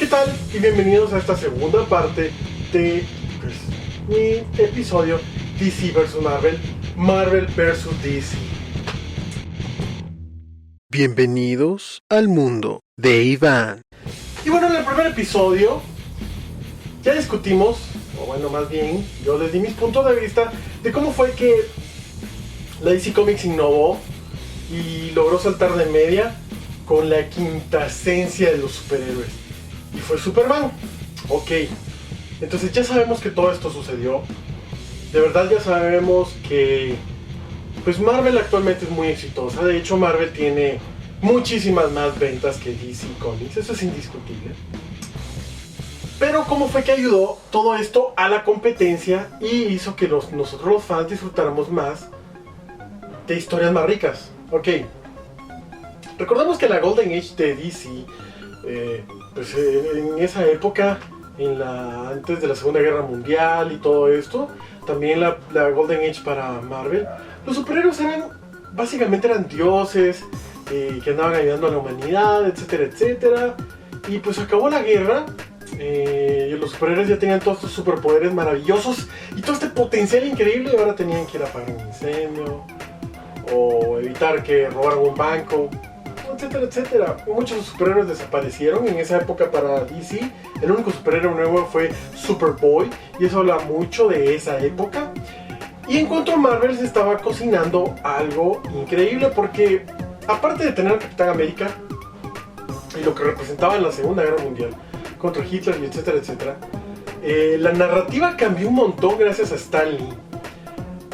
tal? Y bienvenidos a esta segunda parte de mi episodio DC vs Marvel, Marvel vs DC. Bienvenidos al mundo de Iván. Y bueno, en el primer episodio ya discutimos, o bueno, más bien, yo les di mis puntos de vista de cómo fue que la DC Comics innovó y logró saltar de media con la quinta esencia de los superhéroes. Y fue Superman. Ok, entonces ya sabemos que todo esto sucedió. De verdad ya sabemos que pues Marvel actualmente es muy exitosa. De hecho, Marvel tiene muchísimas más ventas que DC Comics. Eso es indiscutible. Pero ¿cómo fue que ayudó todo esto a la competencia y hizo que nosotros los fans disfrutáramos más de historias más ricas? Ok, recordemos que la Golden Age de DC, pues en esa época, antes de la Segunda Guerra Mundial y todo esto, también la Golden Age para Marvel, los superhéroes básicamente eran dioses que andaban ayudando a la humanidad, etcétera, etcétera. Y pues acabó la guerra. Y los superhéroes ya tenían todos estos superpoderes maravillosos y todo este potencial increíble, y ahora tenían que ir a apagar un incendio o evitar que robaran un banco, etcétera, etcétera. Muchos superhéroes desaparecieron en esa época para DC. El único superhéroe nuevo fue Superboy, y eso habla mucho de esa época. Y en cuanto a Marvel, se estaba cocinando algo increíble, porque aparte de tener a Capitán América y lo que representaba en la Segunda Guerra Mundial contra Hitler y etcétera, etcétera, la narrativa cambió un montón gracias a Stan Lee.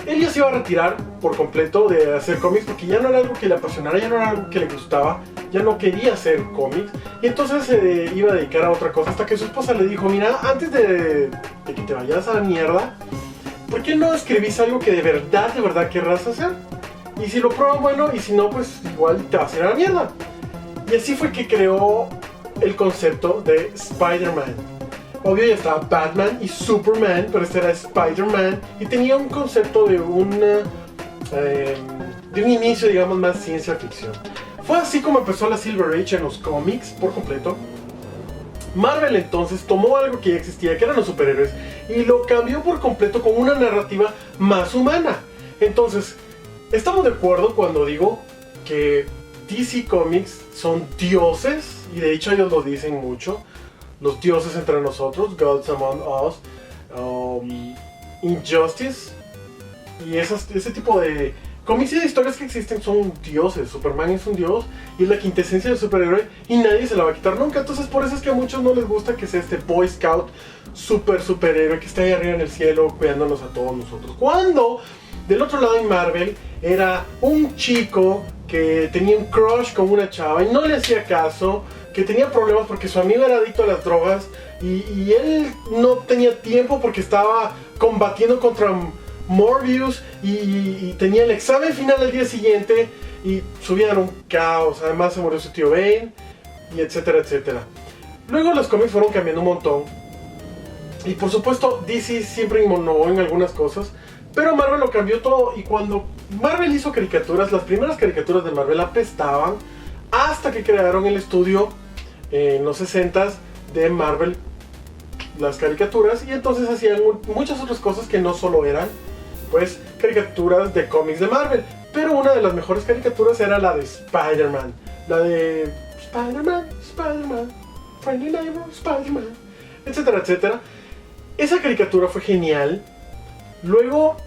Él ya se iba a retirar por completo de hacer cómics porque ya no era algo que le apasionara, ya no era algo que le gustaba, ya no quería hacer cómics, y entonces se iba a dedicar a otra cosa, hasta que su esposa le dijo: mira, antes de que te vayas a la mierda, ¿por qué no escribís algo que de verdad querrás hacer? Y si lo pruebas, bueno, y si no, pues igual te vas a ir a la mierda. Y así fue que creó el concepto de Spider-Man. Obvio, ya estaba Batman y Superman, pero este era Spider-Man, y tenía un concepto de un inicio, digamos, más ciencia ficción. Fue así como empezó la Silver Age en los cómics por completo. Marvel entonces tomó algo que ya existía, que eran los superhéroes, y lo cambió por completo con una narrativa más humana. Entonces, estamos de acuerdo cuando digo que DC Comics son dioses, y de hecho ellos lo dicen mucho, los dioses entre nosotros, Gods Among Us, Injustice, y ese tipo de cómics y de historias que existen son dioses. Superman es un dios y es la quintesencia del superhéroe, y nadie se la va a quitar nunca. Entonces por eso es que a muchos no les gusta que sea este Boy Scout superhéroe que está ahí arriba en el cielo cuidándonos a todos nosotros, cuando del otro lado en Marvel era un chico que tenía un crush con una chava y no le hacía caso, que tenía problemas porque su amigo era adicto a las drogas, y él no tenía tiempo porque estaba combatiendo contra Morbius y tenía el examen final al día siguiente, y su vida era un caos. Además se murió su tío Ben, y etcétera, etcétera. Luego los cómics fueron cambiando un montón, y por supuesto DC siempre innovó en algunas cosas, pero Marvel lo cambió todo. Y cuando Marvel hizo caricaturas, las primeras caricaturas de Marvel apestaban, hasta que crearon el estudio en los 60s de Marvel, las caricaturas, y entonces hacían muchas otras cosas que no solo eran pues caricaturas de cómics de Marvel. Pero una de las mejores caricaturas era la de Spider-Man, la de Spider-Man, Friendly Neighbor, Spider-Man, etcétera, etcétera. Esa caricatura fue genial. Luego,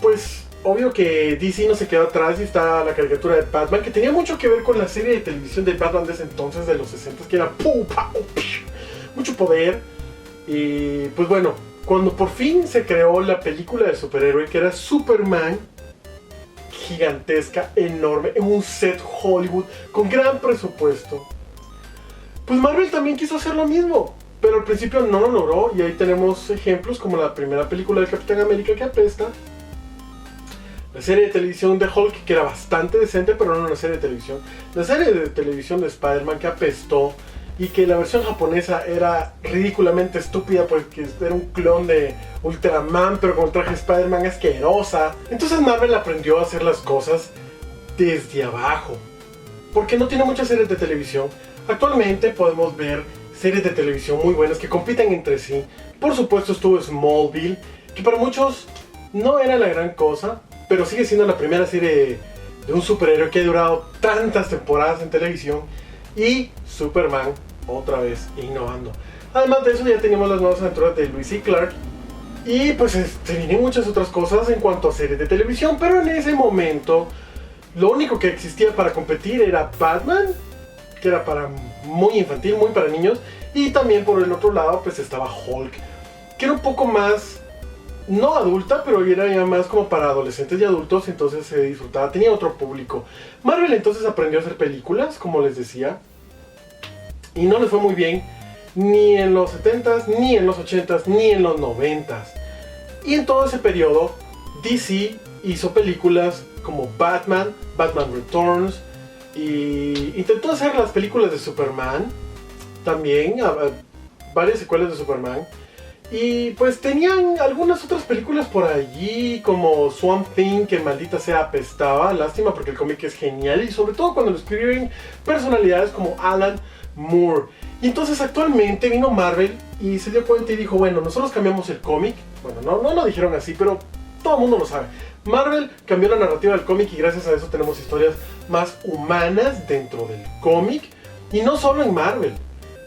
pues obvio que DC no se quedó atrás, y está la caricatura de Batman, que tenía mucho que ver con la serie de televisión de Batman de ese entonces, de los 60, que era mucho poder. Y pues bueno, cuando por fin se creó la película del superhéroe, que era Superman, gigantesca, enorme, en un set Hollywood con gran presupuesto, pues Marvel también quiso hacer lo mismo, pero al principio no lo logró. Y ahí tenemos ejemplos como la primera película de Capitán América, que apesta, la serie de televisión de Hulk, que era bastante decente, pero no una serie de televisión, la serie de televisión de Spider-Man, que apestó, y que la versión japonesa era ridículamente estúpida porque era un clon de Ultraman, pero con el traje de Spider-Man asquerosa. Entonces Marvel aprendió a hacer las cosas desde abajo, porque no tiene muchas series de televisión. Actualmente podemos ver series de televisión muy buenas que compiten entre sí. Por supuesto estuvo Smallville, que para muchos no era la gran cosa, pero sigue siendo la primera serie de un superhéroe que ha durado tantas temporadas en televisión. Y Superman, otra vez innovando. Además de eso ya teníamos las nuevas aventuras de Lois y Clark. Y pues vienen muchas otras cosas en cuanto a series de televisión, pero en ese momento lo único que existía para competir era Batman, que era para muy infantil, muy para niños. Y también por el otro lado pues estaba Hulk, que era un poco más, no adulta, pero era ya más como para adolescentes y adultos, entonces se disfrutaba, tenía otro público. Marvel entonces aprendió a hacer películas, como les decía, y no les fue muy bien, ni en los 70s, ni en los 80s, ni en los 90s. Y en todo ese periodo, DC hizo películas como Batman, Batman Returns, y intentó hacer las películas de Superman, también, varias secuelas de Superman. Y pues tenían algunas otras películas por allí, como Swamp Thing, que maldita sea apestaba. Lástima porque el cómic es genial, y sobre todo cuando lo escriben personalidades como Alan Moore. Y entonces actualmente vino Marvel y se dio cuenta y dijo, bueno, nosotros cambiamos el cómic. Bueno, no lo dijeron así, pero todo el mundo lo sabe. Marvel cambió la narrativa del cómic y gracias a eso tenemos historias más humanas dentro del cómic. Y no solo en Marvel.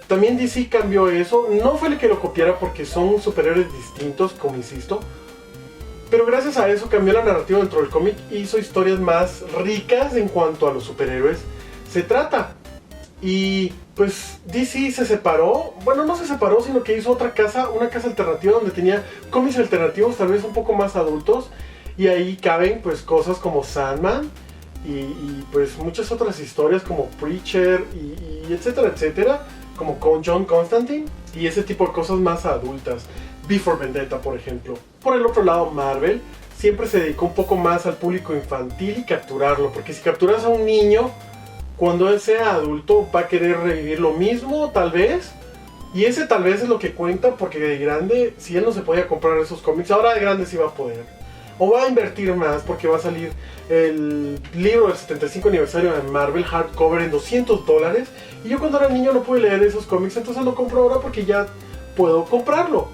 También DC cambió eso, no fue el que lo copiara porque son superhéroes distintos, como insisto. Pero gracias a eso cambió la narrativa dentro del cómic y hizo historias más ricas en cuanto a los superhéroes se trata. Y pues DC se separó, bueno no se separó, sino que hizo otra casa, una casa alternativa donde tenía cómics alternativos tal vez un poco más adultos. Y ahí caben pues cosas como Sandman y pues muchas otras historias como Preacher y etcétera, etcétera. Como con John Constantine y ese tipo de cosas más adultas. Before Vendetta, por ejemplo. Por el otro lado, Marvel siempre se dedicó un poco más al público infantil y capturarlo, porque si capturas a un niño, cuando él sea adulto va a querer revivir lo mismo, tal vez. Y ese tal vez es lo que cuenta, porque de grande, si él no se podía comprar esos cómics, ahora de grande sí va a poder. O va a invertir más porque va a salir el libro del 75 aniversario de Marvel hardcover en $200. Y yo cuando era niño no pude leer esos cómics, entonces lo compro ahora porque ya puedo comprarlo.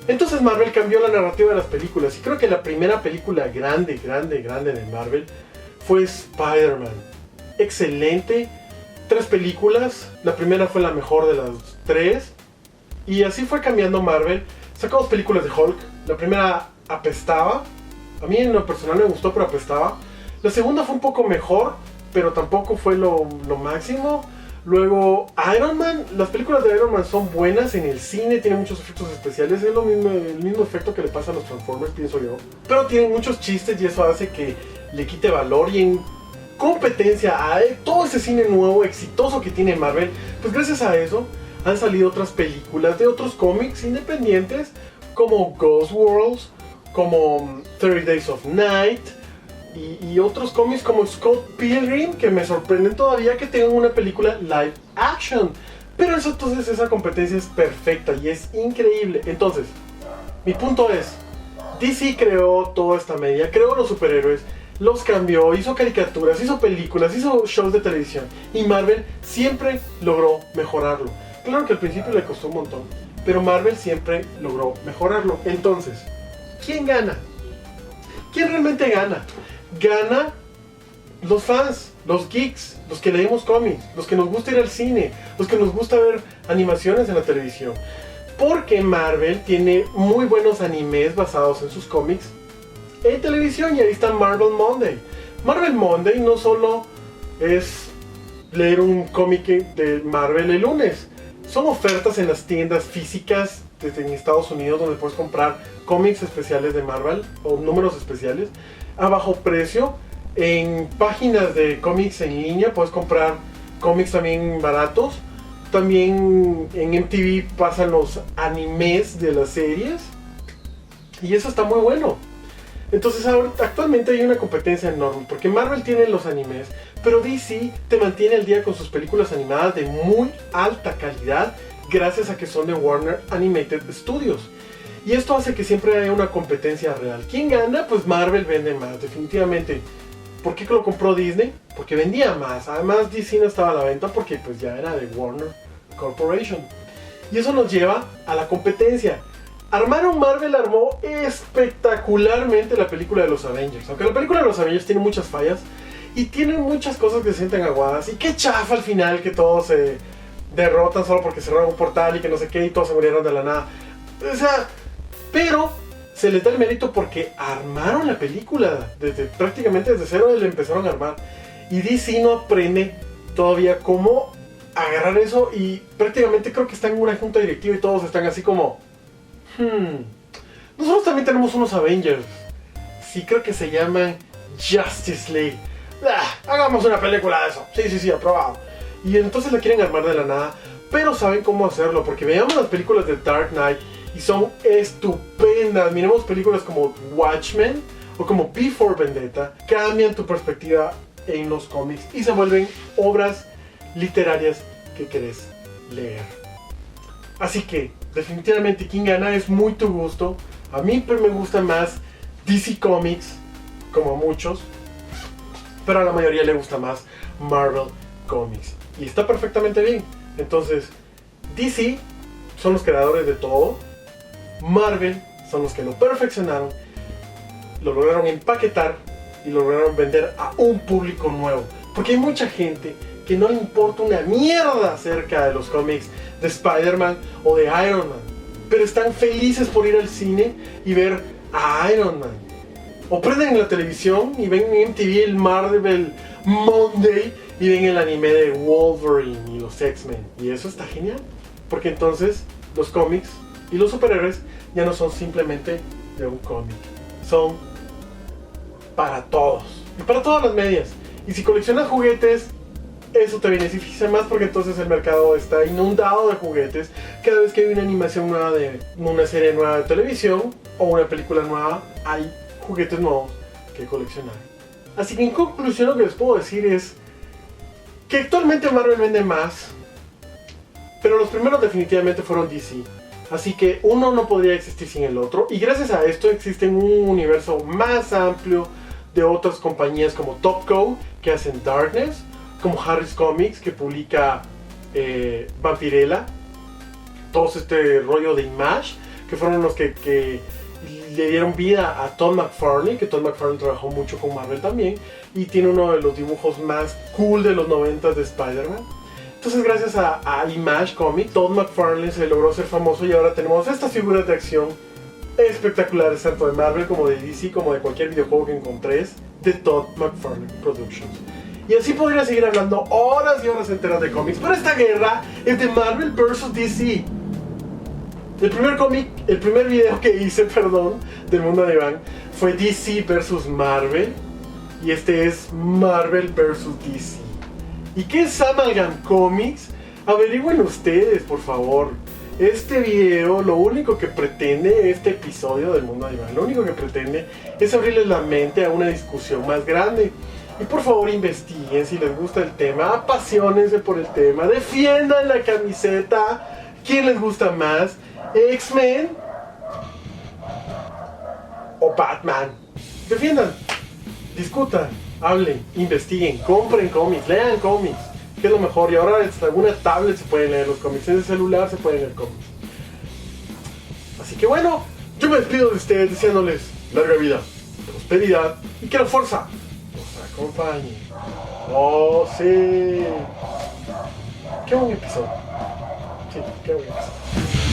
Entonces Marvel cambió la narrativa de las películas. Y creo que la primera película grande de Marvel fue Spider-Man. Excelente. 3 películas. La primera fue la mejor de las 3. Y así fue cambiando Marvel. Sacamos películas de Hulk. La primera apestaba. A mí en lo personal me gustó, pero apestaba. La segunda fue un poco mejor, pero tampoco fue lo máximo. Luego Iron Man, las películas de Iron Man son buenas en el cine, tienen muchos efectos especiales, es el mismo efecto que le pasa a los Transformers, pienso yo. Pero tienen muchos chistes y eso hace que le quite valor, y en competencia a todo ese cine nuevo, exitoso que tiene Marvel, pues gracias a eso han salido otras películas de otros cómics independientes, como Ghost Worlds, como 30 Days of Night, y otros cómics como Scott Pilgrim, que me sorprenden todavía que tengan una película live action. Pero eso, entonces esa competencia es perfecta y es increíble. Entonces, mi punto es, DC creó toda esta media, creó los superhéroes, los cambió, hizo caricaturas, hizo películas, hizo shows de televisión, y Marvel siempre logró mejorarlo. Claro que al principio le costó un montón, pero Marvel siempre logró mejorarlo. Entonces, ¿quién gana? ¿Quién realmente gana? Gana los fans, los geeks, los que leemos cómics, los que nos gusta ir al cine, los que nos gusta ver animaciones en la televisión. Porque Marvel tiene muy buenos animes basados en sus cómics en televisión, y ahí está Marvel Monday. Marvel Monday no solo es leer un cómic de Marvel el lunes, son ofertas en las tiendas físicas desde en Estados Unidos, donde puedes comprar cómics especiales de Marvel o números especiales a bajo precio. En páginas de cómics en línea puedes comprar cómics también baratos. También en MTV pasan los animes de las series, y eso está muy bueno. Entonces actualmente hay una competencia enorme, porque Marvel tiene los animes, pero DC te mantiene al día con sus películas animadas de muy alta calidad, gracias a que son de Warner Animated Studios. Y esto hace que siempre haya una competencia real. ¿Quién gana? Pues Marvel vende más, definitivamente. ¿Por qué lo compró Disney? Porque vendía más. Además DC no estaba a la venta porque pues ya era de Warner Corporation. Y eso nos lleva a la competencia. Marvel armó espectacularmente la película de los Avengers. Aunque la película de los Avengers tiene muchas fallas y tiene muchas cosas que se sienten aguadas. Y qué chafa al final que todos se derrotan solo porque cerraron un portal y que no sé qué y todos se murieron de la nada. O sea, pero se les da el mérito porque armaron la película. Prácticamente desde cero la empezaron a armar. Y DC no aprende todavía cómo agarrar eso y prácticamente creo que están en una junta directiva y todos están así como... Nosotros también tenemos unos Avengers. Sí, creo que se llaman Justice League. Hagamos una película de eso. Sí, aprobado. Y entonces la quieren armar de la nada, pero saben cómo hacerlo, porque veamos las películas de Dark Knight y son estupendas. Miremos películas como Watchmen o como Before Vendetta, cambian tu perspectiva en los cómics y se vuelven obras literarias que querés leer. Así que definitivamente quien gana es muy tu gusto. A mí me gusta más DC Comics, como a muchos, pero a la mayoría le gusta más Marvel Comics. Y está perfectamente bien. Entonces, DC son los creadores de todo. Marvel son los que lo perfeccionaron, lo lograron empaquetar y lo lograron vender a un público nuevo. Porque hay mucha gente que no le importa una mierda acerca de los cómics de Spider-Man o de Iron Man, pero están felices por ir al cine y ver a Iron Man. O prenden la televisión y ven en MTV el Marvel Monday y ven el anime de Wolverine y los X-Men. Y eso está genial, porque entonces los cómics y los superhéroes ya no son simplemente de un cómic, son para todos y para todas las medias. Y si coleccionas juguetes, eso te beneficia más, porque entonces el mercado está inundado de juguetes. Cada vez que hay una animación nueva de una serie nueva de televisión o una película nueva, hay juguetes nuevos que coleccionar. Así que en conclusión lo que les puedo decir es que actualmente Marvel vende más, pero los primeros definitivamente fueron DC. Así que uno no podría existir sin el otro, y gracias a esto existe un universo más amplio de otras compañías como Topco, que hacen Darkness, como Harris Comics, que publica Vampirella, todo este rollo de Image, que fueron los que le dieron vida a Todd McFarlane, que Todd McFarlane trabajó mucho con Marvel también, y tiene uno de los dibujos más cool de los 90s de Spider-Man. Entonces gracias a Image Comics, Todd McFarlane se logró ser famoso y ahora tenemos estas figuras de acción espectaculares, tanto de Marvel como de DC, como de cualquier videojuego que encontres, de Todd McFarlane Productions. Y así podría seguir hablando horas y horas enteras de cómics, pero esta guerra es de Marvel vs DC. El primer video que hice, del mundo de Iván, fue DC vs Marvel, y este es Marvel vs DC. ¿Y qué es Amalgam Comics? Averigüen ustedes, por favor. Este video, lo único que pretende, este episodio del mundo de Iván, lo único que pretende es abrirles la mente a una discusión más grande. Y por favor investiguen si les gusta el tema, apasionense por el tema, defiendan la camiseta. ¿Quién les gusta más? ¿X-Men o Batman? Defiendan, discutan, hablen, investiguen, compren cómics, lean cómics, que es lo mejor. Y ahora hasta alguna tablet se pueden leer los cómics, en el celular se pueden leer cómics. Así que bueno, yo me despido de ustedes deseándoles larga vida, prosperidad y que la fuerza nos acompañe. Oh sí, qué buen episodio. Sí, qué buen episodio.